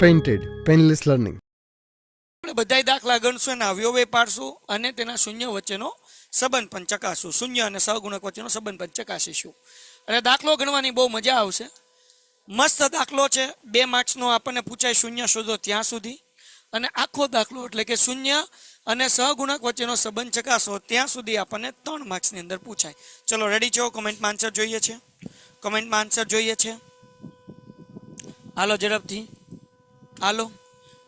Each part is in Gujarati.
Painted, Painless Learning. આપણે બધાય દાખલા ગણશું અને અવયવે પાડશું અને તેના શૂન્ય વચ્ચેનો સંબંધ પણ ચકાસશું. શૂન્ય અને સહગુણક વચ્ચેનો સંબંધ પણ ચકાસીશું. અને દાખલો ગણવાની બહુ મજા આવશે. મસ્ત દાખલો છે. 2 માર્ક્સનો આપણને પૂછાય શૂન્ય શોધો ત્યાં સુધી. અને આખો દાખલો એટલે કે શૂન્ય અને સહગુણક વચ્ચેનો સંબંધ ચકાસો ત્યાં સુધી આપણને 3 માર્ક્સની અંદર પૂછાય. ચલો રેડી છો? કોમેન્ટમાં આન્સર જોઈએ છે. કોમેન્ટમાં આન્સર જોઈએ છે. હાલો ઝડપથી હાલો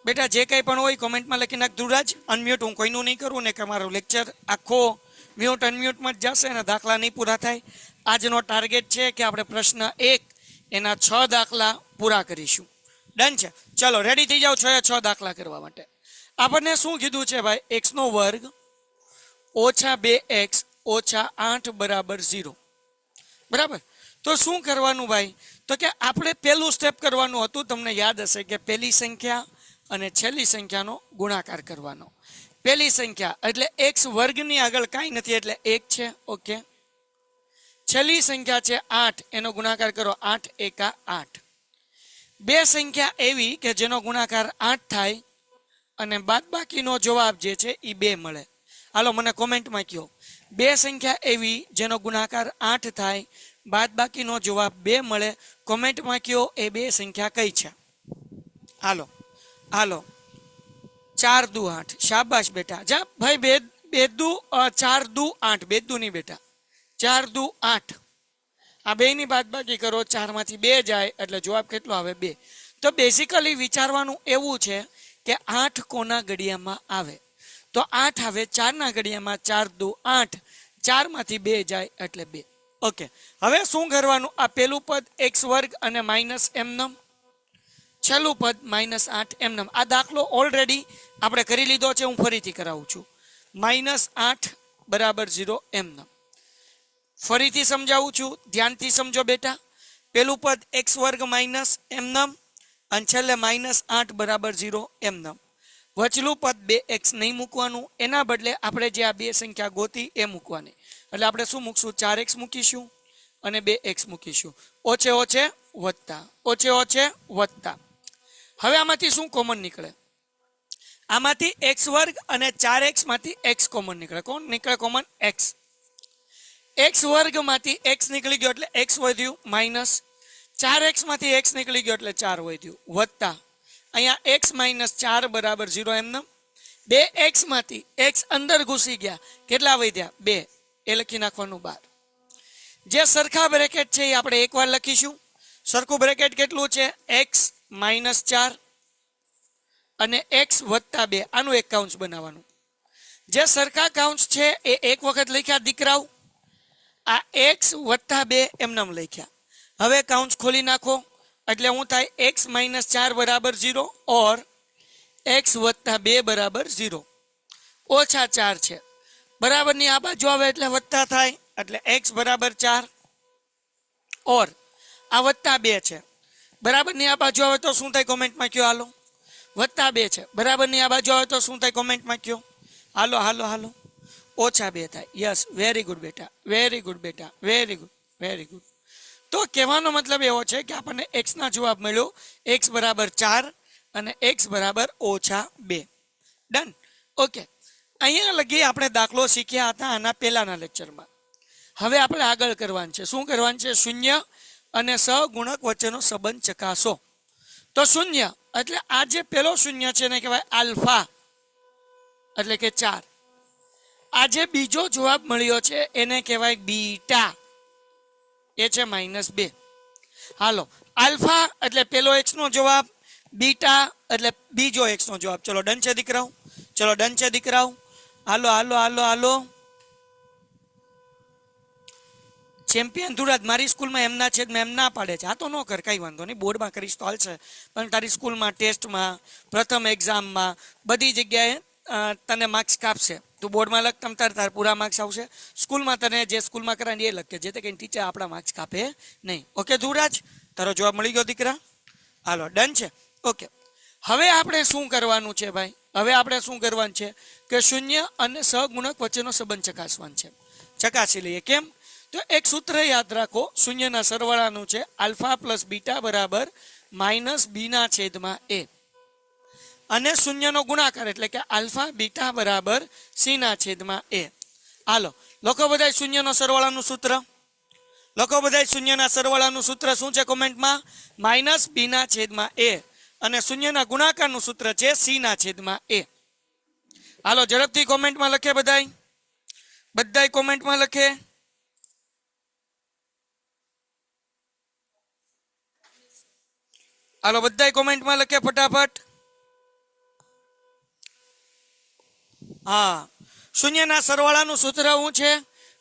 બેટા, જે કંઈ પણ હોય કોમેન્ટમાં લખી નાખ. ધ્રુવરાજ અનમ્યુટ, હું કોઈનું નહીં કરું ને કે મારો લેક્ચર આખો મ્યુટ અનમ્યુટમાં જ જશે અને દાખલા નહીં પૂરા થાય. આજનો ટાર્ગેટ છે કે આપણે પ્રશ્ન 1 એના 6 દાખલા પૂરા કરીશું. ડન છે? ચલો રેડી થઈ જાઓ 6 દાખલા કરવા માટે. આપણને શું કીધું છે ભાઈ? x નો વર્ગ ઓછા 2x ઓછા 8 બરાબર 0. બરાબર? તો શું કરવાનું ભાઈ? તો કે આપણે પહેલું સ્ટેપ કરવાનું હતું. તમને યાદ હશે કે પહેલી સંખ્યા અને છેલ્લી સંખ્યાનો ગુણાકાર કરવાનો. પહેલી સંખ્યા એટલે x વર્ગની આગળ કાંઈ નથી એટલે 1 છે. ઓકે. છેલ્લી સંખ્યા છે 8, એનો ગુણાકાર કરો. 8 એકા 8. બે સંખ્યા એવી કે જેનો ગુણાકાર 8 થાય અને બાદબાકીનો જવાબ જે છે એ 2 મળે. હાલો મને કોમેન્ટમાં કહો, બે સંખ્યા એવી જેનો ગુણાકાર 8 થાય બાદબાકીનો જવાબ 2 મળે. કોમેન્ટમાં કહો એ બે સંખ્યા કઈ છે? હાલો હાલો 4 દુ 8. શાબાશ બેટા. જા ભાઈ, બે દુ 4 દુ 8. બે દુ નહીં બેટા, 4 દુ 8. આ બેની બાદબાકી કરો, 4 માંથી 2 જાય એટલે જવાબ કેટલો આવે? 2. તો બેઝિકલી વિચારવાનું એવું છે કે 8 કોના ઘડિયામાં આવે? તો 8 આવે 4 ના ઘડિયામાં. 4 દુ 8. 4 માંથી 2 જાય એટલે 2. ઓકે. હવે શું કરવાનું? આ પેલું પદ x વર્ગ અને માઇનસ એમનમ, છેલ્લું પદ -8 એમનમ. આ દાખલો ઓલરેડી આપણે કરી લીધો છે, હું ફરીથી કરાવું છું. -8 બરાબર 0 એમનમ. ફરીથી સમજાવું છું, ધ્યાનથી સમજો બેટા. પેલું પદ x વર્ગ માઇનસ એમનમ અને છેલ્લે -8 બરાબર 0 એમનમ. વચલું પદ 2x નહીં મૂકવાનું, એના બદલે આપણે જે આ બે સંખ્યા ગોતી એ મૂકવાની. એટલે આપણે શું મૂકશું? 4x મૂકીશું અને 2x મૂકીશું. ઓછે ઓછે વત્તા, ઓછે ઓછે વત્તા. હવે આમાંથી શું કોમન નીકળે? આમાંથી x વર્ગ અને 4x માંથી x કોમન નીકળે. કોણ નીકળે કોમન? x. x વર્ગમાંથી x નીકળી ગયો એટલે x વધ્યું, માઇનસ 4x માંથી x નીકળી ગયો એટલે 4 વધ્યું, વત્તા અહીંયા x - 4 બરાબર 0 એમનેમ. 2x માંથી x અંદર ઘૂસી ગયા, કેટલા વધ્યા? 2. એ લખી નાખવાનું 12. જે સરખા બ્રેકેટ છે એ આપણે એકવાર લખીશું. સરખું બ્રેકેટ કેટલું છે? x - 4 અને x વત્તા 2. આનું એક કાઉન્સ બનાવવાનું. જે સરખા કાઉન્સ છે એ એક વખત લખ્યા દીકરાઓ. આ x વત્તા 2 એમનેમ લખ્યા. હવે કાઉન્સ ખોલી નાખો એટલે શું થાય? x - 4 બરાબર 0 ઓર x વત્તા 2 બરાબર 0. ઓછા 4 છે, બરાબરની આ બાજુ આવે એટલે વત્તા થાય એટલે x બરાબર 4 ઓર આ વત્તા 2 છે, બરાબરની આ બાજુ આવે તો શું થાય? કોમેન્ટમાં કયો. હાલો વત્તા 2 છે, બરાબરની આ બાજુ આવે તો શું થાય? કોમેન્ટમાં કયો. હાલો હાલો હાલો ઓછા 2 થાય. યસ, વેરી ગુડ બેટા, વેરી ગુડ બેટા, વેરી ગુડ, વેરી ગુડ. તો કહેવાનો મતલબ એવો છે કે આપણને x ના જવાબ મળ્યો x બરાબર 4 અને x બરાબર -2. ડન. ઓકે. અહીંયા લગી આપણે દાખલો શીખ્યા હતા આના પહેલાના લેક્ચરમાં. હવે આપણે આગળ કરવાનું છે. શું કરવાનું છે? શૂન્ય અને સહગુણક વચ્ચેનો સંબંધ ચકાસો. તો શૂન્ય એટલે આ જે પેલો શૂન્ય છે એને કહેવાય આલ્ફા, એટલે કે 4. આ જે બીજો જવાબ મળ્યો છે એને કહેવાય બીટા, એ છે -2. હાલો, આલ્ફા એટલે પેલો x નો જવાબ, બીટા એટલે બીજો x નો જવાબ. ચલો ડન છે દીકરાઓ? ચલો ડન છે દીકરાઓ? હાલો હાલો હાલો હાલો. ચેમ્પિયન ધુરાજ, મારી સ્કૂલમાં એમના છે મેં એમ ના પાડે છે. આ તો ન કર, કઈ વાંધો નહીં, બોર્ડમાં કરીશ તો હાલશે. પણ તારી સ્કૂલમાં ટેસ્ટમાં, પ્રથમ એક્ઝામમાં, બધી જગ્યાએ તને માર્ક્સ કાપશે. તું બોર્ડમાં લખ, તમ તાર પૂરા માર્ક્સ આવશે. સ્કૂલમાં તને જે સ્કૂલમાં કરાય એ લખ, જે તે કંઈ ટીચર આપણા માર્ક્સ કાપે નહીં. ઓકે ધુરાજ, તારો જવાબ મળી ગયો દીકરા? હાલો ડન છે. ઓકે. હવે આપણે શું કરવાનું છે ભાઈ? હવે આપણે શું કરવાનું છે કે શૂન્ય અને સહગુણક વચ્ચેનો સંબંધ ચકાસવાનો છે. ચકાસી લઈએ. કેમ? તો એક સૂત્ર યાદ રાખો, શૂન્યના સરવાળાનું છે આલ્ફા પ્લસ બીટા બરાબર -b/a. અને શૂન્યનો ગુણાકાર એટલે કે આલ્ફા બીટા બરાબર સી ના છેદમાં એ. હાલો લખો બધાય શૂન્યનો સરવાળાનું સૂત્ર. લખો બધાય શૂન્યના સરવાળાનું સૂત્ર શું છે કોમેન્ટમાં? માઇનસ બી ના છેદમાં એ. અને શૂન્યના ગુણાકારનું સૂત્ર છે સી ના છેદમાં એ. હાલો ઝડપથી કોમેન્ટમાં લખે બધાય. બધાય કોમેન્ટમાં લખે. હાલો બધાય કોમેન્ટમાં લખે ફટાફટ. હા શૂન્યના સરવાળાનું સૂત્ર શું છે?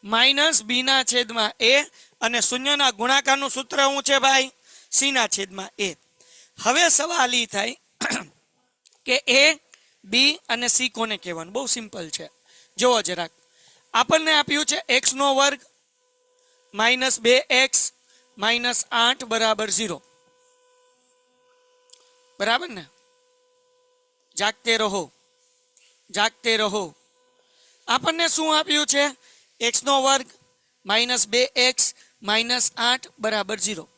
માઇનસ બી ના છેદમાં એ. અને શૂન્યના ગુણાકારનું સૂત્ર શું છે ભાઈ? સી ના છેદમાં એ. હવે સવાલ એ થાય કે એ બી અને સી કોને કહેવાનું? બહુ સિમ્પલ છે. જુઓ જરાક, આપણને આપ્યું છે એક્સ નો વર્ગ માઇનસ 2x માઇનસ 8 બરાબર 0. બરાબર ને? જાગતે રહો, જાગતે રહો. આપણને શું આપ્યું છે? એક્સ નો વર્ગ માઇનસ 2x માઇનસ 8 બરાબર 0.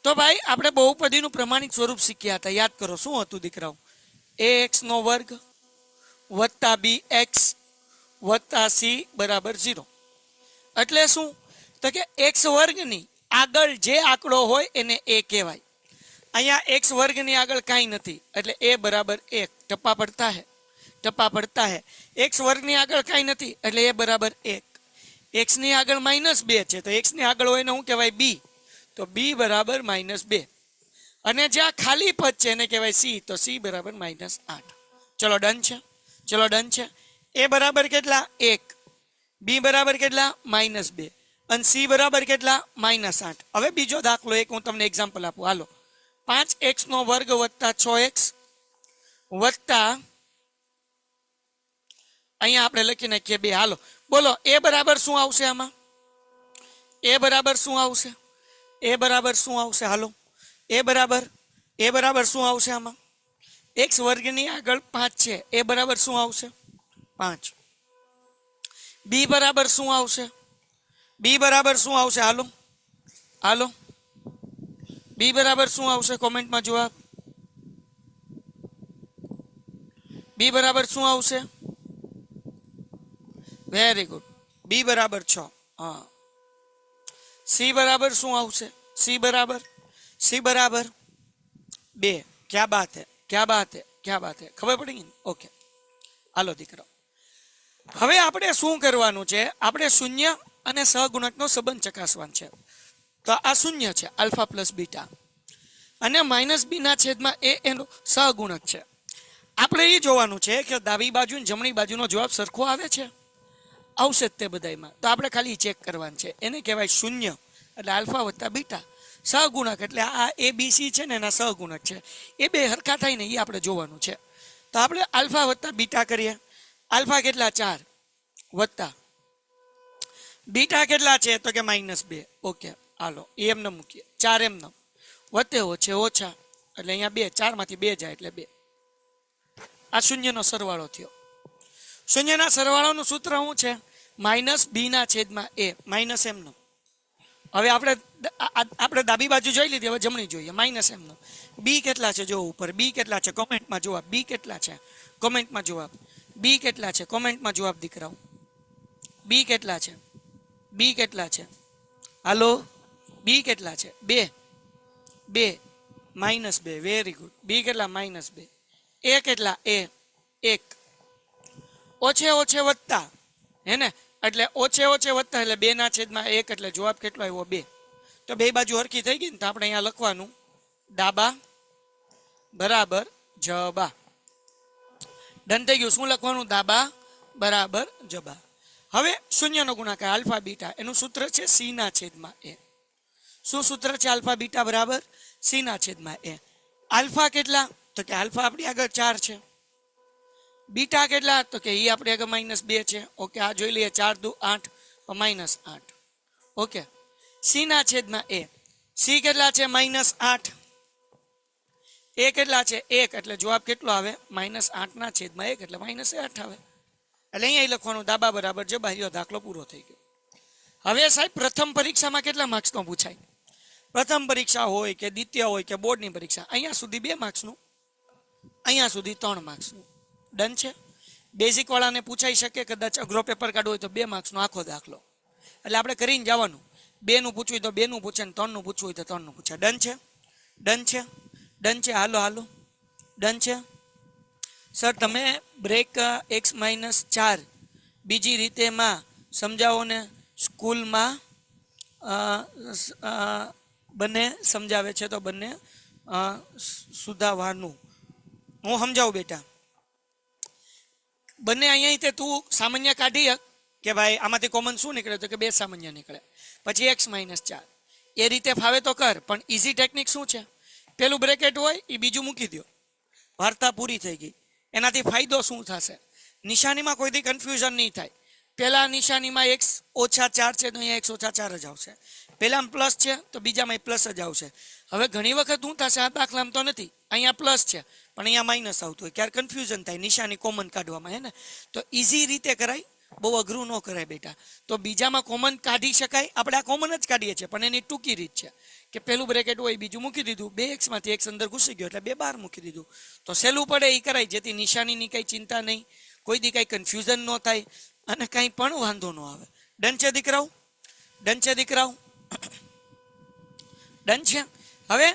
તો ભાઈ આપણે બહુપદીનું પ્રમાણિક સ્વરૂપ શીખ્યા હતા, યાદ કરો. શું હતું દીકરાઓ? ax નો વર્ગ વત્તા bx વત્તા c બરાબર 0. એટલે શું? તો કે એક્સ વર્ગની આગળ જે આંકડો હોય એને એ કહેવાય. અહીંયા એક્સ વર્ગની આગળ કાંઈ નથી એટલે એ બરાબર 1. ટપ્પા પડતા હે, ટપ્પા પડતા હે. એક્સ વર્ગની આગળ કાંઈ નથી એટલે એ બરાબર 1. એક્સની આગળ -2 છે તો એક્સની આગળ હોય ને શું કહેવાય? બી. તો બી બરાબર -2. અને જ્યાં ખાલી પદ છે એને કહેવાય સી. તો સી બરાબર -8. ચલો ડન છે, ચલો ડન છે. એ બરાબર કેટલા? 1. બી બરાબર કેટલા? -2. અને સી બરાબર કેટલા? -8. હવે બીજો દાખલો એક હું તમને એક્ઝામ્પલ આપું. હાલો 5x નો વર્ગ વત્તા 6x વત્તા અહીંયા આપણે લખી નાખીએ 2. હાલો બોલો એ બરાબર શું આવશે આમાં? એ બરાબર શું આવશે? એ બરાબર શું આવશે? હાલો એ બરાબર શું આવશે આમાં? એક્સ વર્ગની આગળ 5 છે. એ બરાબર શું આવશે? 5. બી બરાબર શું આવશે? બી બરાબર શું આવશે? હાલો હાલો બી બરાબર શું આવશે? કોમેન્ટમાં જવાબ. બી બરાબર શું આવશે? Very good. બી બરાબર 6. હા. સી બરાબર શું આવશે? સી બરાબર 2. ક્યા બાત હે, ક્યા બાત હે, ક્યા બાત હે. ખબર પડી ગઈ ને? ઓકે હાલો દીકરો, હવે આપણે શું કરવાનું છે? આપણે શૂન્ય અને સહગુણકનો સંબંધ ચકાસવાનો છે. તો આ શૂન્ય છે આલ્ફા પ્લસ બીટા અને માઇનસ બી ના છેદમાં એ એનો સહગુણક છે. આપણે એ જોવાનું છે કે ડાબી બાજુ અને જમણી બાજુનો જવાબ સરખો આવે છે. આવશે જ તે બધામાં. તો આપણે ખાલી ચેક કરવાનું છે. એને કહેવાય શૂન્ય એટલે આલ્ફા વત્તા બીટા. સહગુણક એટલે આ એ બી સી છે ને એના સહગુણક છે. એ બે હરખા થાય ને એ આપણે જોવાનું છે. તો આપણે આલ્ફા વત્તા બીટા કરીએ. આલ્ફા કેટલા? 4 વત્તા બીટા કેટલા છે? તો કે -2. ઓકે હાલો એમને મૂકીએ. 4 એમને વત્તે ઓછે ઓછા એટલે અહીંયા 2. 4 માંથી 2 જાય એટલે 2. આ શૂન્યનો સરવાળો થયો. શૂન્યના સરવાળાનું સૂત્ર શું છે? માઇનસ બી ના છેદમાં એ. માઇનસ એમનો. હવે આપણે ડાબી બાજુ જોઈ લીધી, હવે જમણી જોઈએ. માઇનસ એમનો. બી કેટલા છે? જો ઉપર બી કેટલા છે કોમેન્ટમાં જવાબ. બી કેટલા છે કોમેન્ટમાં જવાબ. બી કેટલા છે કોમેન્ટમાં જવાબ દીકરાઓ. બી કેટલા છે? બી કેટલા છે? હાલો બી કેટલા છે? 2. 2 -2. Very good. બી કેટલા? -2. એ કેટલા? એ 1. ઓછે ઓછે વત્તા હે ને, એટલે ઓછે ઓછે વત્તા એટલે 2 ના છેદમાં 1 એટલે જવાબ કેટલો આવ્યો? 2. તો બે બાજુ હરખી થઈ ગઈ ને તો આપણે અહીંયા લખવાનું ડાબા બરાબર જબા. ડન થઈ ગયું. શું લખવાનું? ડાબા બરાબર જબા. હવે શૂન્યનો ગુણાકાર આલ્ફા બીટા એનું સૂત્ર છે સી ના છેદમાં એ. શું સૂત્ર છે? આલ્ફા બીટા બરાબર સી ના છેદમાં એ. આલ્ફા કેટલા? તો કે આલ્ફા આપણી આગળ 4 છે. બીટા કેટલા? તો કે એ આપણી આગળ -2 છે. ઓકે આ જોઈ લઈએ. 4 દુ 8 -8. ઓકે સી ના છેદમાં એ. સી કેટલા છે? -8. એ કેટલા છે? 1 એટલે જવાબ કેટલો આવે? -8 ના છેદમાં 1 એટલે -8 આવે. એટલે અહીંયા લખવાનું ડાબા બરાબર જે બાહ્ય દાખલો પૂરો થઈ ગયો. હવે સાહેબ પ્રથમ પરીક્ષામાં કેટલા માર્ક્સનો પૂછાય? પ્રથમ પરીક્ષા હોય કે દ્વિતીય હોય કે બોર્ડની પરીક્ષા, અહીંયા સુધી 2 માર્ક્સનું, અહીંયા સુધી 3 માર્ક્સનું. ડન છે. બેઝિક વાળાને પૂછાઈ શકે, કદાચ અઘરો પેપર કાઢવો હોય તો 2 માર્ક્સનો આખો દાખલો. એટલે આપણે કરીને જવાનું. 2 નું પૂછવું હોય તો 2 નું પૂછે, ને 3 નું પૂછવું હોય તો 3 નું પૂછે. ડન છે. ડન છે. ડન છે. હાલો હાલો ડન છે. સર તમે બ્રેક x-4 બીજી રીતેમાં સમજાવો ને. સ્કૂલમાં બંને સમજાવે છે તો બંને સુધારવાનું. હું સમજાવું બેટા. બંને અહીંયા તે તું સામાન્ય કાઢી હક કે ભાઈ આમાંથી કોમન શું નીકળે, તો કે 2 સામાન્ય નીકળે. પછી x-4 એ રીતે ફાવે તો કર, પણ ઇઝી ટેકનિક શું છે? પેલું બ્રેકેટ હોય એ બીજું મૂકી દો, વાર્તા પૂરી થઈ ગઈ. એનાથી ફાયદો શું થશે? નિશાનીમાં કોઈથી કન્ફ્યુઝન નહીં થાય. પહેલા નિશાનીમાં x-4 છે તો અહીંયા x-4 જ આવશે. પહેલામાં પ્લસ છે તો બીજામાં પ્લસ જ આવશે. હવે ઘણી વખત શું થશે, આ દાખલામાં તો નથી, અહીંયા પ્લસ છે પણ અહીંયા માઇનસ આવતું હોય, ક્યારે કન્ફ્યુઝન થાય નિશાની કોમન કાઢવામાં, હે ને? તો ઇઝી રીતે કરાય, બહુ અઘરું ન કરાય બેટા. તો બીજામાં કોમન કાઢી શકાય, આપણે આ કોમન જ કાઢીએ છીએ, પણ એની ટૂંકી રીત છે કે પેલું બ્રેકેટ હોય બીજું મૂકી દીધું, 2x માંથી x અંદર ઘૂસી ગયો એટલે 2 બહાર મૂકી દીધું. તો સહેલું પડે એ કરાય, જેથી નિશાનીની કંઈ ચિંતા નહીં, કોઈ દી કંઈ કન્ફ્યુઝન ન થાય અને કંઈ પણ વાંધો ન આવે. ડન છે દીકરાઓ? ડન છે દીકરાઓ? ડન છે. હવે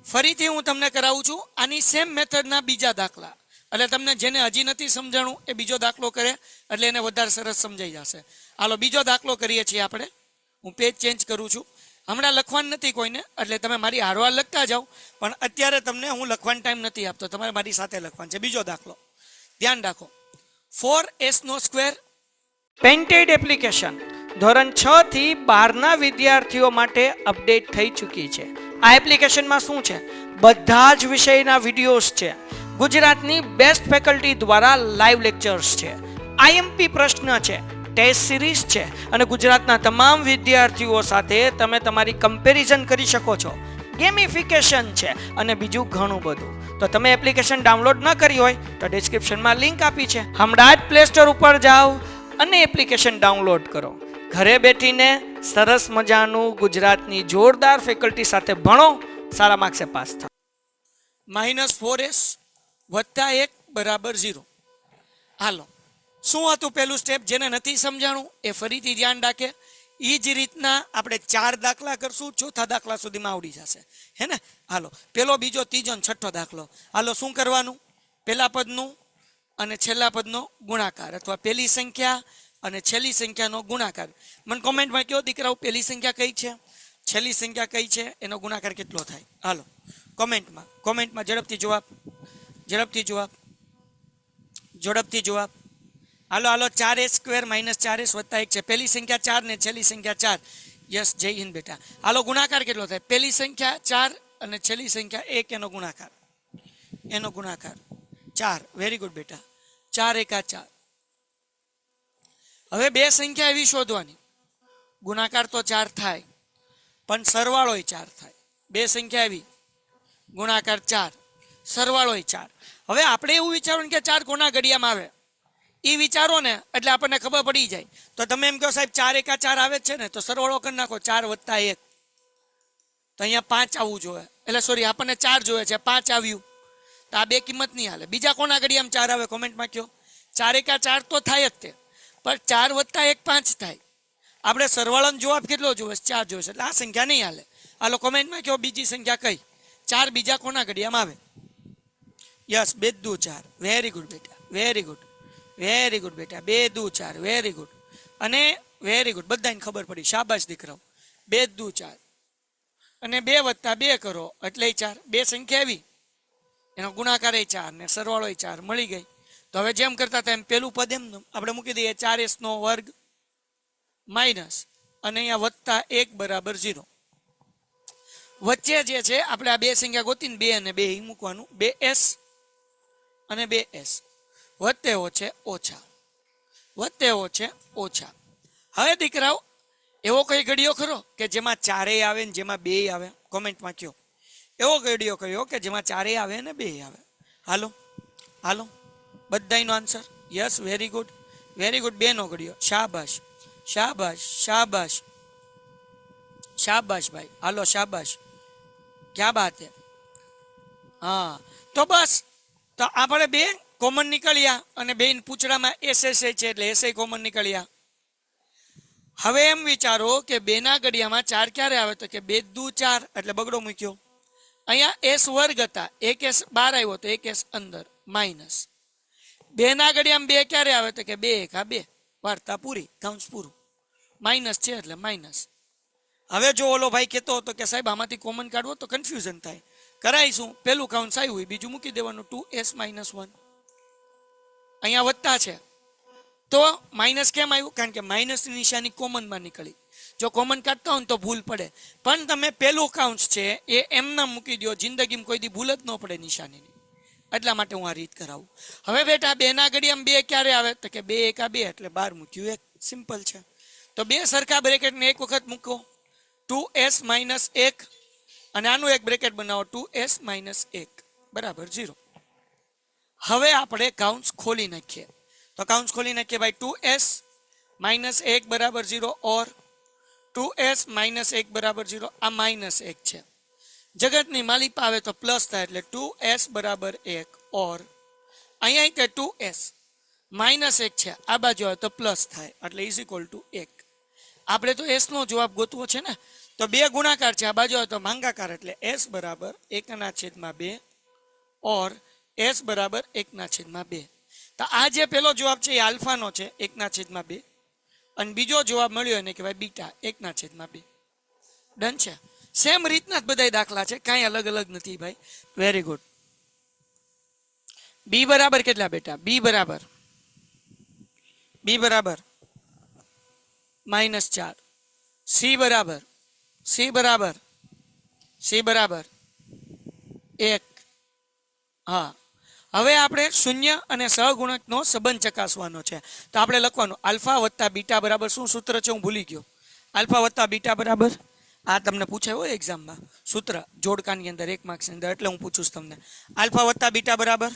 ફરીથી હું તમને કરાવું છું આની સેમ મેથડના બીજા દાખલા. એટલે તમને જેને હજી નથી સમજાણું એ બીજો દાખલો કરે એટલે એને વધારે સરસ સમજાઈ જશે. હાલો બીજો દાખલો કરીએ છીએ આપણે. હું પેજ ચેન્જ કરું છું. હમણાં લખવાનું નથી કોઈને, એટલે તમે મારી હારવાર લખતા જાઓ, પણ અત્યારે તમને હું લખવાનો ટાઈમ નથી આપતો, તમારે મારી સાથે લખવાનું છે. બીજો દાખલો ધ્યાન રાખો. 4s² પેઇન્ટેડ એપ્લિકેશન ધોરણ 6 થી 12ના વિદ્યાર્થીઓ માટે અપડેટ થઈ ચૂકી છે. આ એપ્લિકેશનમાં શું છે? બધા જ વિષયના વિડીયોઝ છે. ગુજરાતની બેસ્ટ ફેકલ્ટી દ્વારા લાઈવ લેક્ચર્સ છે. આઈએમપી પ્રશ્ન છે, ટેસ્ટ સિરીઝ છે અને ગુજરાતના તમામ વિદ્યાર્થીઓ સાથે તમે તમારી કમ્પેરિઝન કરી શકો છો. ગેમિફિકેશન છે અને બીજું ઘણું બધું. તો તમે એપ્લિકેશન ડાઉનલોડ ન કરી હોય તો ડિસ્ક્રિપ્શનમાં લિંક આપી છે, હમણાં જ પ્લે સ્ટોર ઉપર જાઓ અને એપ્લિકેશન ડાઉનલોડ કરો. ઘરે બેઠીને સરસ મજાનું ગુજરાતની જોરદાર ફેકલ્ટી સાથે ભણો, સારા માર્ક્સે પાસ થાઓ. -4s + 1 = 0. હાલો શું હતું પેલું સ્ટેપ? જેને નથી સમજાણું એ ફરીથી ધ્યાન રાખે. એ જ રીતના આપણે 4 દાખલા કરશું, ચોથા દાખલા સુધીમાં આવડી જશે, હે ને? હાલો પેલો, બીજો, ત્રીજો ને છઠ્ઠો દાખલો. હાલો શું કરવાનું? પહેલા પદનું અને છેલ્લા પદનો ગુણાકાર, અથવા પહેલી સંખ્યા અને છેલ્લી સંખ્યાનો ગુણાકાર. મને કોમેન્ટમાં કહો દીકરાઓ, પહેલી સંખ્યા કઈ છે, છેલ્લી સંખ્યા કઈ છે, એનો ગુણાકાર કેટલો થાય? હાલો કોમેન્ટમાં ઝડપથી જવાબ, ઝડપથી જવાબ, ઝડપથી જવાબ. હાલો 4s² - 4s + 1 છે. પહેલી સંખ્યા 4 ને છેલ્લી સંખ્યા 4. યસ, જય હિન્દ બેટા. હાલો ગુણાકાર કેટલો થાય? પહેલી સંખ્યા 4 અને છેલ્લી સંખ્યા 1, એનો ગુણાકાર, એનો ગુણાકાર 4. વેરી ગુડ બેટા. 4 × 4. હવે બે સંખ્યા એવી શોધવાની, ગુણાકાર તો 4 થાય પણ સરવાળો 4 થાય. બે સંખ્યા એવી, ગુણાકાર 4, સરવાળો 4. હવે આપણે એવું વિચારવાનું કે 4 કોના ઘડિયામાં આવે, એ વિચારો ને એટલે આપણને ખબર પડી જાય. તો તમે એમ કહો સાહેબ 4 × 4 આવે છે ને, તો સરવાળો કરી નાખો, 4 + 1, તો અહીંયા 5 આવવું જોઈએ. એટલે સોરી, આપણને 4 જોઈએ છે, 5 આવ્યું, તો આ બે કિંમત નહીં હાલે. બીજા કોના ઘડિયામાં 4 આવે કોમેન્ટમાં કહો. 4 × 4 તો થાય જ તે, પણ 4 + 1 5 થાય. આપણે સરવાળાનો જવાબ કેટલો જોઈએ? 4 જોઈએ છે, એટલે આ સંખ્યા નહીં હાલે. હાલો કોમેન્ટમાં કહો બીજી સંખ્યા કઈ? 4 બીજા કોના ઘડિયામાં આવે? યસ, 2 × 4. વેરી ગુડ બેટા, વેરી ગુડ, વેરી ગુડ બેટા. 2 × 4, વેરી ગુડ. અને વેરી ગુડ, બધાને ખબર પડી, શાબાશ દીકરાઓ. 2 × 4 અને 2 + 2 કરો એટલે 4. બે સંખ્યા આવી, એનો ગુણાકાર 4 ને સરવાળો 4 મળી ગઈ. તો હવે જેમ કરતા હતા એમ પેલું પદ એમ આપણે મૂકી દઈએ, 4s² માઇનસ અને અહીંયા +1 = 0. વચ્ચે જે છે આપણે આ બે સંખ્યા ગોતીને 2 અને 2 મૂકવાનું. 2s અને 2s, વત્તે ઓછે ઓછા, વત્તે ઓછે ઓછા. હવે દીકરાઓ એવો કઈ ઘડિયો ખરો કે જેમાં 4 આવે ને જેમાં 2 આવે? કોમેન્ટમાં કહો. એવો ઘડિયો કયો કે જેમાં 4 આવે ને 2 આવે? હાલો હાલો બધાનો answer. Yes, very good, very good. 2 નો ઘડિયો. શાબાશ, શાબાશ, શાબાશ, શાબાશ ભાઈ. હાલો શાબાશ, ક્યા બાત હે. હા તો બસ તો આપણે બે કોમન નીકળ્યા અને બે પૂછડામાં એસ એસ છે એટલે એસ કોમન નીકળ્યા. હવે એમ વિચારો કે બેના ઘડિયામાં 4 ક્યારે આવે તો કે 2 દુ 4 એટલે બગડો મૂક્યો. અહીંયા એસ વર્ગ હતા, એક એસ બહાર આવ્યો તો એક એસ અંદર માઇનસ. બેના ઘડિયામાં 2 ક્યારે આવે તો કે 2 એકા 2 વાર્તા પૂરી, કાઉન્સ પૂરું. માઇનસ છે એટલે માઇનસ. હવે જો ઓલો ભાઈ કહેતો હતો કે સાહેબ આમાંથી કોમન કાઢવો તો કન્ફ્યુઝન થાય, કરાવીશું. પેલું કાઉન્સ આવ્યું બીજું મૂકી દેવાનું 2s-1. અહીંયા વધતા છે તો માઇનસ કેમ આવ્યું? કારણ કે માઇનસની નિશાની કોમનમાં નીકળી. જો કોમન કાઢતા હોય તો ભૂલ પડે, પણ તમે પેલું કાઉન્સ છે એ એમના મૂકી દો, જિંદગીમાં કોઈ દી ભૂલ જ ન પડે નિશાનીની. એટલા માટે હું આ રીત કરાવું. હવે બેટા બેના ઘડિયામાં 2 ક્યારે આવે તો કે 2 એકા 2 એટલે 12 મૂક્યું 1. સિમ્પલ છે. તો બે સરખા બ્રેકેટને એક વખત મૂકો 2s-1 અને આનું એક બ્રેકેટ બનાવો 2s-1 બરાબર 0. હવે આપણે કાઉન્સ ખોલી નાખીએ. તો કાઉન્સ ખોલી નાખીએ ભાઈ 2s-1 બરાબર 0 ઓર 2s-1 બરાબર 0. આ -1 છે. જગતની માલિક આવે તો પ્લસ થાય એટલે 2s બરાબર 1 ઓર અહીંયા કે 2s-1 છે આ બાજુ આવે તો પ્લસ થાય એટલે ઇઝ ઇક્વલ ટુ 1. આપણે તો s નો જવાબ ગોતવો છે ને, તો બે ગુણાકાર છે, આ બાજુ આવે તો ભાંગાકાર એટલે s બરાબર 1/2 ઓર s બરાબર 1/2. તો આ જે પેલો જવાબ છે એ આલ્ફાનો છે 1/2 અને બીજો જવાબ મળ્યો એને કહેવાય બીટા 1/2. ડન છે. સેમ રીતના જ બધા દાખલા છે, કાંઈ અલગ અલગ નથી ભાઈ. Very good. બી બરાબર કેટલા બેટા? બી બરાબર -4. સી બરાબર 1. હા, હવે આપણે શૂન્ય અને સહગુણકનો સંબંધ ચકાસવાનો છે. તો આપણે લખવાનું આલ્ફા વત્તા બીટા બરાબર શું સૂત્ર છે? હું ભૂલી ગયો. આલ્ફા વત્તા બીટા બરાબર, આ તમને પૂછાયું હોય એક્ઝામમાં સૂત્ર જોડકાની અંદર 1 માર્ક્સની અંદર, એટલે હું પૂછું છું તમને. આલ્ફા વત્તા બીટા બરાબર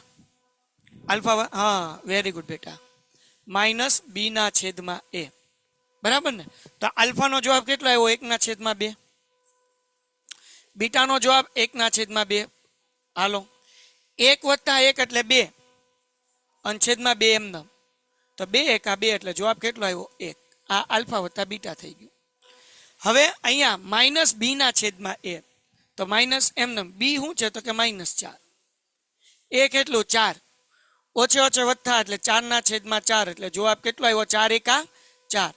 આલ્ફા, હા વેરી ગુડ બેટા, -b/a બરાબર ને. તો આલ્ફાનો જવાબ કેટલો આવ્યો? 1/2. બીટાનો જવાબ 1/2. હાલો 1 + 1 એટલે 2 અને છેદમાં 2 એમ નામ, તો 2 એકા 2 એટલે જવાબ કેટલો આવ્યો? 1. આ આલ્ફા વત્તા બીટા થઈ ગયું. હવે અહીંયા -b/a, તો માઇનસ એમ નામ, બી શું છે તો કે -4. એ કેટલું? 4. ઓછે ઓછે વધતા એટલે 4/4 એટલે જવાબ કેટલો આવ્યો? 4 એકા 4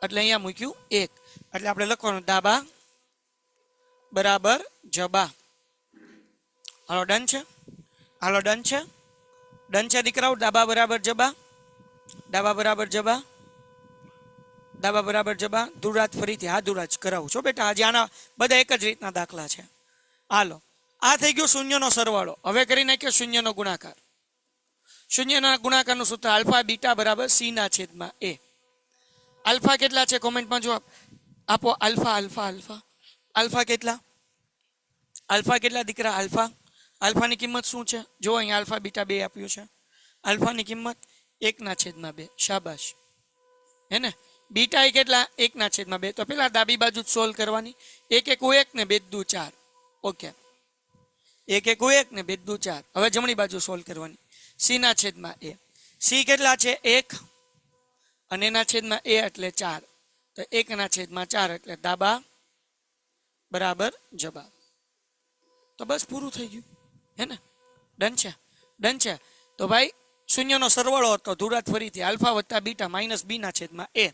એટલે અહીંયા મૂક્યું 1. એટલે આપણે લખવાનું દાબા બરાબર જબા. હાલો ડન છે? હાલો ડન છે? ડન છે દીકરાઓ? દાબા બરાબર જબા, દાબા બરાબર જબા, દાબા બરાબર જબા. ધુરાજ ફરીથી હા ધુરાજ કરાવું છો બેટા. આજે આના બધા એક જ રીતના દાખલા છે. હાલો આ થઈ ગયો શૂન્યનો સરવાળો. હવે કરી નાખ્યો શૂન્યનો ગુણાકાર. શૂન્યના ગુણાકારનું સૂત્ર આલ્ફા બીટા બરાબર c/a. આલ્ફા કેટલા છે કોમેન્ટમાં જવાબ આપો. આલ્ફા આલ્ફા આલ્ફા આલ્ફા કેટલા? આલ્ફા કેટલા દીકરા? આલ્ફાની કિંમત શું છે? જો અહીંયા આલ્ફા બીટા 2 આપ્યું છે. આલ્ફાની કિંમત 1/2. શાબાશ. હે ને? બીટા એ કેટલા? 1/2. તો પેલા ડાબી બાજુ સોલ્વ કરવાની. 1 × 1 ને 2 × 4. ઓકે, 1 × 1 ને 2 × 4. હવે જમણી બાજુ સોલ્વ કરવાની. c/a. સી કેટલા છે? 1 અને એના છેદમાં a એટલે 4. તો 1/4 એટલે દાબા બરાબર જબા. તો બસ પૂરું થઈ ગયું. હે ને? ડન છે? ડન છે. તો ભાઈ શૂન્યનો સરવાળો હતો ધુરાત ફરીથી આલ્ફા વત્તા બીટા -b/a.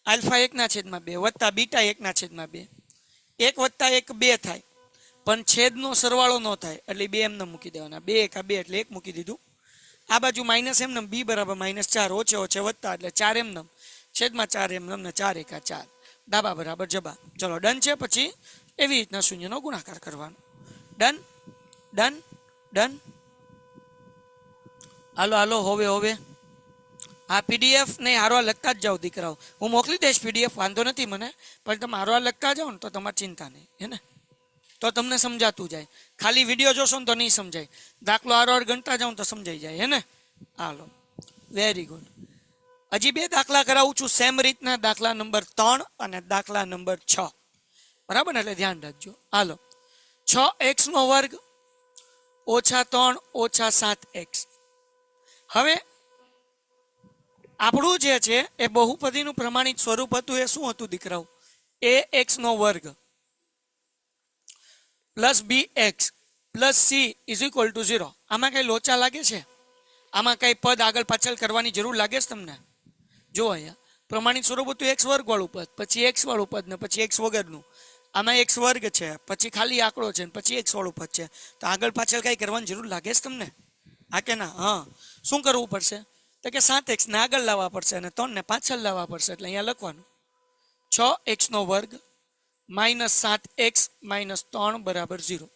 આલ્ફા 1/2 વત્તા બીટા 1/2. 1 + 1 2 થાય, પણ છેદનો સરવાળો ન થાય એટલે 2 એમને મૂકી દેવાના. 2 એકા 2 એટલે 1 મૂકી દીધું. આ બાજુ માઇનસ એમને b બરાબર -4 ઓછે ઓછે વધતા એટલે 4 એમને છેદમાં 4 એમને ને 4 એકા 4 દાબા બરાબર જબા. ચલો ડન છે. પછી એવી રીતના શૂન્યનો ગુણાકાર કરવાનો. Done done done. હાલો હાલો હવે આ પીડીએફ ને હારવા લખતા જ જાઓ દીકરાઓ. હું મોકલી દઈશ પીડીએફ, વાંધો નથી મને, પણ તમે હારવા લખતા જાઓ ને તો તમારે ચિંતા નહીં. હે ને? તો તમને સમજાતું જાય. ખાલી વિડીયો જોશો ને તો નહીં સમજાય. દાખલો હારવાર ગણતા જાઓ તો સમજાઈ જાય. હે ને? હાલો વેરી ગુડ. હજી 2 દાખલા કરાવું છું સેમ રીતના, દાખલા નંબર 3 અને દાખલા નંબર 6. બરાબર ને? એટલે ધ્યાન રાખજો. હાલો 6x² -3 - 7x. હવે આપણું જે છે એ બહુપદીનું પ્રમાણિત સ્વરૂપ હતું એ શું હતું દીકરાઓ? ax² plus bx plus c is equal to 0. આમાં કઈ લોચા લાગે છે? આમાં કઈ પદ આગળ પાછળ કરવાની જરૂર લાગે છે તમને? જો અહીંયા પ્રમાણિત સ્વરૂપ હતું x² વાળું પદ, પછી x વાળું પદ ને પછી x વગરનું. આમાં x² છે, પછી ખાલી આંકડો છે, પછી x વાળું પદ છે. તો આગળ પાછળ કઈ કરવાની જરૂર લાગે છે તમને? હા કે ના? હા. શું કરવું પડશે? તો કે 7x ને આગળ લાવવા પડશે અને 3 ને પાછળ લાવવા પડશે. એટલે અહીંયા લખવાનું 6x² -7x -3 બરાબર 0.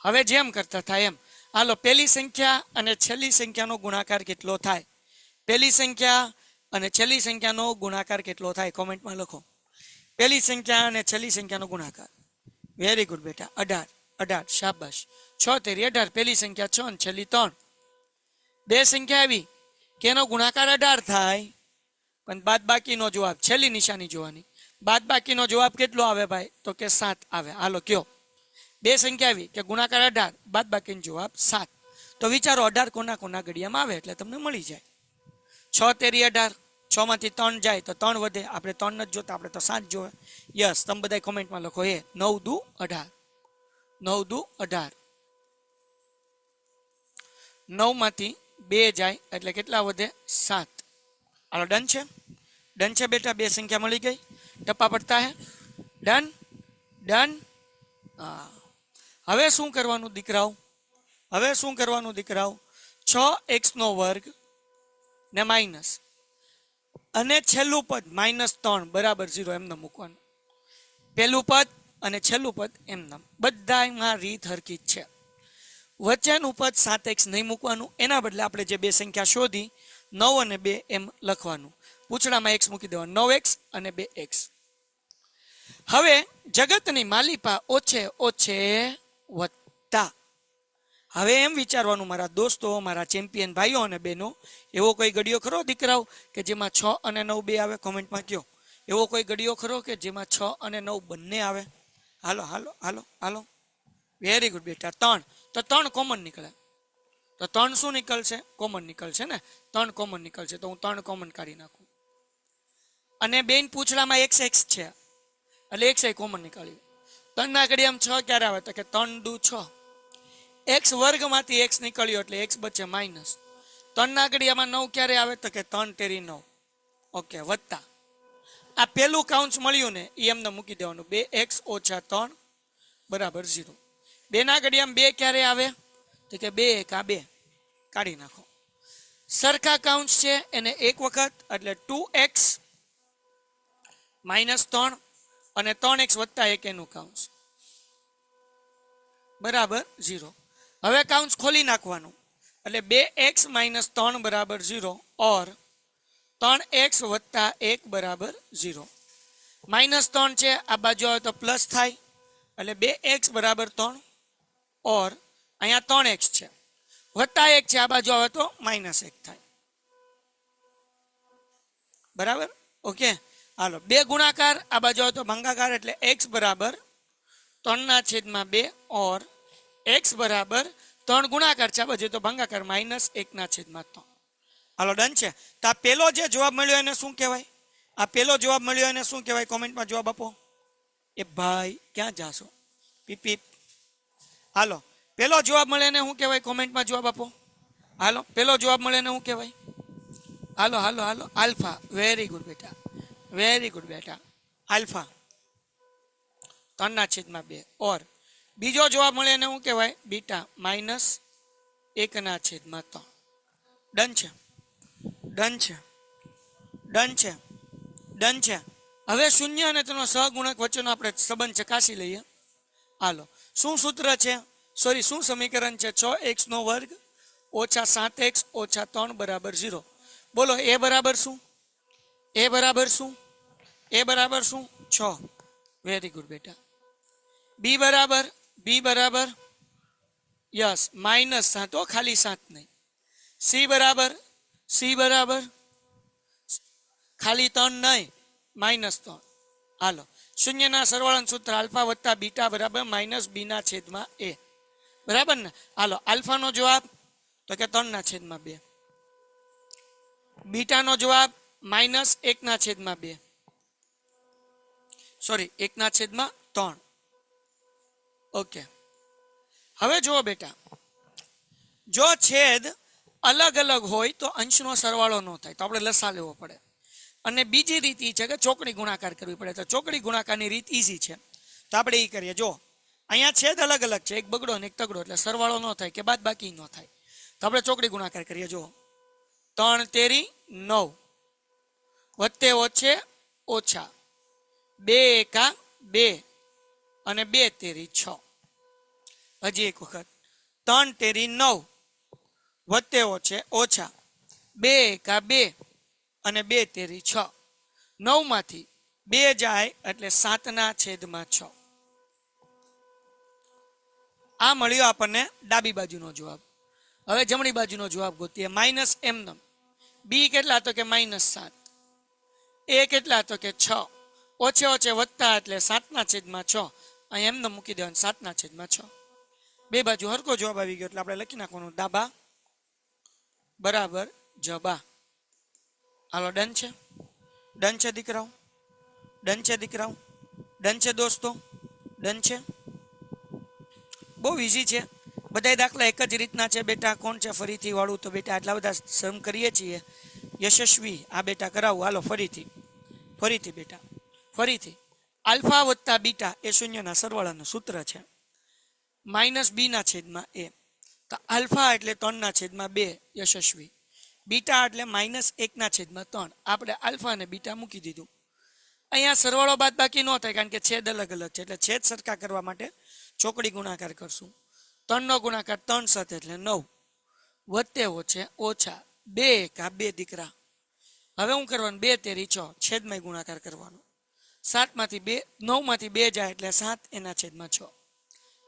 હવે જેમ કરતા થાય એમ. હાલો, પહેલી સંખ્યા અને છેલ્લી સંખ્યાનો ગુણાકાર કેટલો થાય? પહેલી સંખ્યા અને છેલ્લી સંખ્યાનો ગુણાકાર કેટલો થાય? કોમેન્ટમાં લખો. પહેલી સંખ્યા અને છેલ્લી સંખ્યાનો ગુણાકાર. વેરી ગુડ બેટા. 18. શાબાશ. 6 તેરી 18. પહેલી સંખ્યા 6 અને છેલ્લી 3. બે સંખ્યા આવી કે એનો ગુણાકાર 18 થાય, પણ બાદ બાકીનો જવાબ, છેલ્લી નિશાની જોવાની. બાદ બાકીનો જવાબ કેટલો આવે ભાઈ? તો કે 7 આવે. હાલો કયો. બે સંખ્યા આવી કે ગુણાકાર 18, બાદ બાકીનો જવાબ 7. તો વિચારો 18 કોના કોના ઘડિયામાં આવે એટલે તમને મળી જાય. 6 તેરી 18. 6 માંથી 3 જાય તો 3 વધે. આપણે 3 નથી જોતા, આપણે તો 7 જોવે. યસ, તમે બધા કોમેન્ટમાં લખો. 9 દુ 18. 9 દુ 18. 9 માંથી 2 જાય એટલે કેટલા વધે? 7. હાલો, ડન છે? ડન છે બેટા? બે સંખ્યા મળી ગઈ. ટપ્પા પડતા હે? ડન? ડન? હા. હવે શું કરવાનું દીકરાઓ? હવે શું કરવાનું દીકરાઓ? 6x² ને માઇનસ અને છેલ્લું પદ -3 બરાબર 0 એમને મૂકવાનું. પહેલું પદ અને છેલ્લું પદ એમને. બધામાં રીત હરકી જ છે. વચ્ચેનું પદ 7x નહીં મૂકવાનું. એના બદલે આપણે જે બે સંખ્યા શોધી 9 અને 2 એમ લખવાનું. પૂછડામાં x મૂકી દેવાનું. 9x અને 2x. હવે જગતની માલિપા ઓછે ઓછે વધતા. હવે એમ વિચારવાનું મારા દોસ્તો, મારા ચેમ્પિયન ભાઈઓ અને બહેનો, એવો કોઈ ઘડિયો ખરો દીકરાઓ કે જેમાં 6 અને 9 બે આવે? કોમેન્ટમાં કહો. એવો કોઈ ઘડિયો ખરો કે જેમાં 6 અને 9 બંને આવે? હાલો હાલો હાલો હાલો. વેરી ગુડ બેટા. 3. તો 3 કોમન નીકળે. તો 3 શું નીકળશે? કોમન નીકળશે ને. 3 કોમન નીકળશે. તો હું 3 કોમન કાઢી નાખું. અને બેન પૂછડામાં x છે એટલે x એ કોમન નીકળ્યું. 3 ના ઘડિયામાં 6 ક્યારે આવે? તો કે 3 દુ 6. x² માંથી x નીકળ્યો એટલે x બચે માઇનસ. 3 ના ઘડિયામાં 9 ક્યારે આવે? તો કે 3 તેરી 9. ઓકે, વધતા. આ પેલું કાઉન્સ મળ્યું ને એ એમને મૂકી દેવાનું. 2x - 3 બરાબર 0. 2 ના ઘડિયામાં 2 ક્યારે આવે? તો કે 2 1 2. કાઢી નાખો. સરખા કાઉન્સ છે એને એક વખત એટલે 2x -3 અને 3x + 1 એનું કાઉન્સ બરાબર 0. હવે કાઉન્સ ખોલી નાખવાનું એટલે 2x - 3 બરાબર 0 ઓર 3x + 1 બરાબર 0. -3 છે આ બાજુ આવે તો પ્લસ થાય એટલે 2x બરાબર 3 ઓર અહીંયા 3x છે +1 છે આ બાજુ આવે તો -1 થાય. બરાબર? ઓકે. હાલો, બે ગુણાકાર આ બાજુ આવે તો ભાગાકાર એટલે x બરાબર 3/2 ઓર x બરાબર 3 ગુણાકાર છે આ બાજુ તો ભાગાકાર -1/3. હાલો, ડન છે? તો આ પેલો જે જવાબ મળ્યો એને શું કહેવાય? આ પેલો જવાબ મળ્યો એને શું કહેવાય? કોમેન્ટમાં જવાબ આપો. એ ભાઈ ક્યાં જાશો? પીપી. હાલો, પેલો જવાબ મળે એને શું કહેવાય? કોમેન્ટમાં જવાબ આપો. હાલો, પેલો જવાબ મળે એને શું કહેવાય? હાલો હાલો હાલો. આલ્ફા. વેરી ગુડ બેટા. વેરી ગુડ બેટા. આલ્ફા 3/2 ઓર બીજો જવાબ મળે એને શું કહેવાય? બીટા -1/3. ડન છે? ડન છે? ડન છે? ડન છે? હવે શૂન્ય અને તેનો સહગુણક વચ્ચેનો આપણે સંબંધ ચકાસી લઈએ. હાલો, શું સૂત્ર છે? સોરી, શું સમીકરણ છે? 6x² - 7x - 3 બરાબર 0. બોલો, એ બરાબર શું? એ બરાબર શું? એ બરાબર શું? 6. વેરી ગુડ બેટા. બી બરાબર યસ -7. ખાલી 7 નહીં. સી બરાબર ખાલી 3 નહીં, -3. હાલો, શૂન્યના સરવાળાનું સૂત્ર આલ્ફા + બીટા બરાબર -b/a. બરાબર ને? હાલો, આલ્ફાનો જવાબ તો કે 3/2. બીટાનો જવાબ -1/2. સોરી, 1/3. ઓકે. હવે જુઓ બેટા, જો છેદ અલગ અલગ હોય તો અંશનો સરવાળો ન થાય, તો આપણે લસા લેવો પડે. અને બીજી રીત એ છે કે ચોકડી ગુણાકાર કરવી પડે. તો ચોકડી ગુણાકારની રીત ઈઝી છે, તો આપણે એ કરીએ. જો અહીંયા છેદ અલગ અલગ છે, એક બગડો ને એક તગડો, એટલે સરવાળો ન થાય કે બાદ બાકી ન થાય. તો આપણે ચોકડી ગુણાકાર કરીએ. જો 3 તેરી 9 વત્તે ઓછે ઓછા 2 એકા 2 અને 2 તેરી 6. હજી એક વખત 3 તેરી 9 વત્તે ઓછે ઓછા 2 એકા 2 અને 2 તેરી 6. 9 માંથી 2 જાય એટલે 7/6. આ મળ્યો આપણને ડાબી બાજુનો જવાબ. હવે જમણી બાજુનો જવાબ ગોતીએ. માઇનસ એમનમ. બી કેટલા? તો કે -7. એ કેટલા? તો કે 6. ઓછે ઓછે વધતા એટલે 7/6. અહીં એમને મૂકી દેવાનું 7/6. બે બાજુ હરકો જવાબ આવી ગયો એટલે આપણે લખી નાખવાનું ડાબા બરાબર જબા. હાલો, ડન છે? ડન છે દીકરાઓ? ડન છે દીકરાઓ? ડન છે દોસ્તો? ડન છે? બહુ ઈઝી છે. બધા દાખલા એક જ રીતના છે બેટા. કોણ છે ફરીથી વાળું? તો બેટા આટલા બધા સમ કરીએ છીએ. યશસ્વી, આ બેટા કરાવું. હાલો ફરીથી બેટા, ફરીથી. આલ્ફા વત્તા બીટા એ શૂન્યના સરવાળાનું સૂત્ર છે. -b/a. તો આલ્ફા એટલે 3/2 યશસ્વી. બીટા એટલે -1/3. આપણે આલ્ફા અને બીટા મૂકી દીધું. અહીંયા સરવાળો બાદ બાકી ન થાય કારણ કે છેદ અલગ અલગ છે, એટલે છેદ સરખા કરવા માટે ચોકડી ગુણાકાર કરશું. 3 નો ગુણાકાર 3 સાથે એટલે 9 વત્તે ઓછે ઓછા 2 એકા 2 દીકરા. હવે હું કરવાનું 2 તેરી 6 છેદમાં ગુણાકાર કરવાનો. 7 માંથી 2 9 માંથી 2 જાય એટલે 7/6.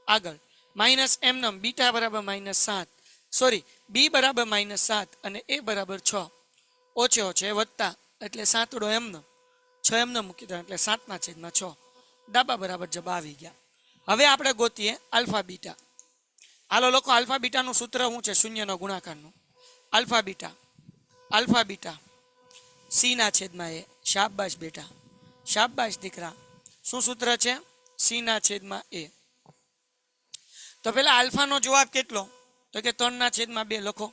આગળ માઇનસ એમનમ બીટા બરાબર -7, સોરી બી બરાબર -7 અને એ બરાબર 6. ઓછે ઓછે વધતા એટલે 7 એમનમ 6 એમનમ મૂકી દો એટલે 7/6. ડાબા બરાબર જબા આવી ગયા. હવે આપણે ગોતીએ આલ્ફા બીટા. હાલો લોકો, આલ્ફા બીટાનું સૂત્ર શું છે? શૂન્યનો ગુણાકારનું. Alpha beta c/a. શાબાશ બેટા, શાબાશ દીકરા. શું સૂત્ર છે? c/a. તો પેલા આલ્ફાનો જવાબ કેટલો? તો કે 3/2 લખો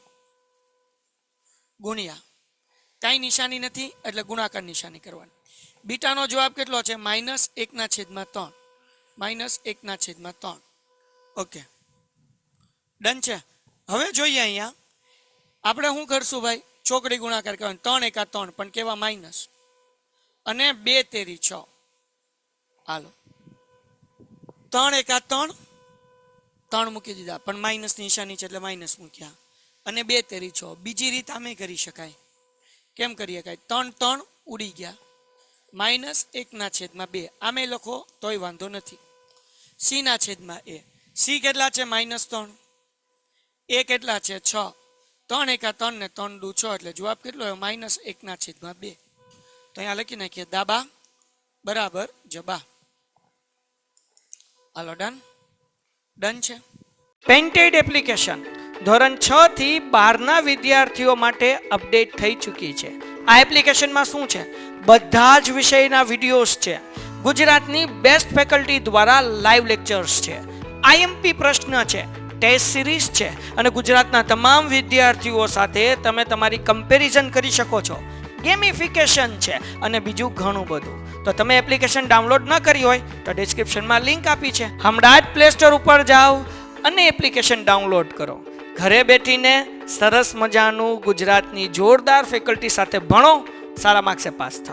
ગુણ્યા, કાંઈ નિશાની નથી એટલે ગુણાકાર નિશાની કરવાની. બીટાનો જવાબ કેટલો છે? -1/3. -1/3. ઓકે, ડન છે. હવે જોઈએ અહીંયા આપણે શું કરશું ભાઈ? ચોકડી ગુણાકાર કરવાનો. 3 એકા 3 પણ કેવા? માઇનસ, અને 2 તેરી 6. હાલો, 3 એકા 3 3 મૂકી દીધા પણ માઇનસ નિશાની છે એટલે માઇનસ મૂક્યા, અને 2 તેરી 6. બીજી રીત આમે કરી શકાય. કેમ કરી શકાય? 3 3 ઉડી ગયા. -1/2 આમે લખો તોય વાંધો નથી. c/a. c કેટલા છે? -3. એ કેટલા છે? 6. 3 એકા 3 ને 3 દુ 6 એટલે જવાબ કેટલો? -1/2. તો અહીંયા લખી નાખીએ ડાબા બરાબર જબા. હાલો, ડન છે. પેન્ટેડ એપ્લિકેશન ધોરણ 6 થી 12ના વિદ્યાર્થીઓ માટે અપડેટ થઈ ચૂકી છે. આ એપ્લિકેશનમાં શું છે? બધા જ વિષયના વિડીયોઝ છે. ગુજરાતની બેસ્ટ ફેકલ્ટી દ્વારા લાઈવ લેક્ચર્સ છે. આઈએમપી પ્રશ્ન છે, ટેસ્ટ સિરીઝ છે, અને ગુજરાતના તમામ વિદ્યાર્થીઓ સાથે તમે તમારી કમ્પેરિઝન કરી શકો છો. ગેમિફિકેશન છે અને બીજું ઘણું બધું. તો તમે એપ્લિકેશન ડાઉનલોડ ન કરી હોય તો ડિસ્ક્રિપ્શનમાં લિંક આપી છે. હમણાં જ પ્લે સ્ટોર ઉપર જાઓ અને એપ્લિકેશન ડાઉનલોડ કરો. ઘરે બેઠીને સરસ મજાનું ગુજરાતની જોરદાર ફેકલ્ટી સાથે ભણો, સારા માર્ક્સે પાસ થાઓ.